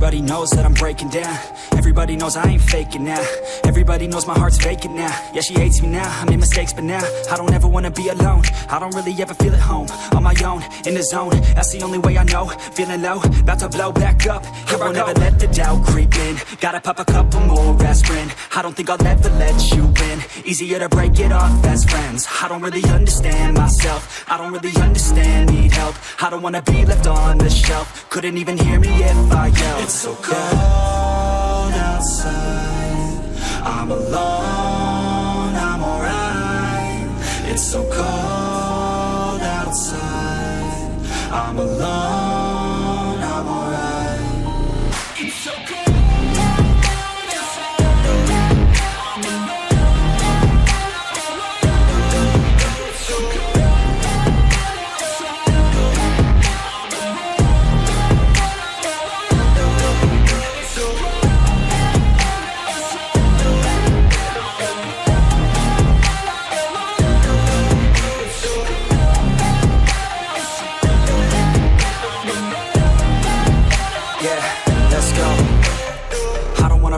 Everybody knows that I'm breaking down. Everybody knows I ain't faking now. Everybody knows my heart's vacant now. Yeah, she hates me now, I made mistakes, but now I don't ever wanna be alone. I don't really ever feel at home. On my own, in the zone, that's the only way I know. Feeling low, about to blow back up. Here I won't ever let the doubt creep in. Gotta pop a couple more aspirin. I don't think I'll ever let you in. Easier to break it off as friends. I don't really understand myself. I don't really understand, need help. I don't wanna be left on the shelf. Couldn't even hear me if I yelled. It's so cold outside, I'm alone, I'm alright. It's so cold outside, I'm alone, I'm alright. It's so cold.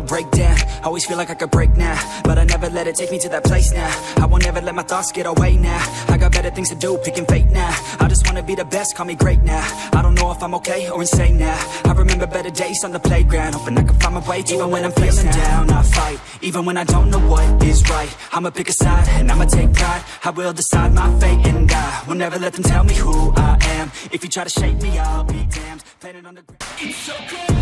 Break down, always feel like I could break now, but I never let it take me to that place now. I won't ever let my thoughts get away now. I got better things to do, picking fate now. I just wanna be the best, call me great now. I don't know if I'm okay or insane now. I remember better days on the playground, hoping I can find my way to even when I'm feeling down. I fight, even when I don't know what is right. I'ma pick a side, and I'ma take pride. I will decide my fate, and I will never let them tell me who I am. If you try to shape me, I'll be damned. Planet on the ground. It's so cool.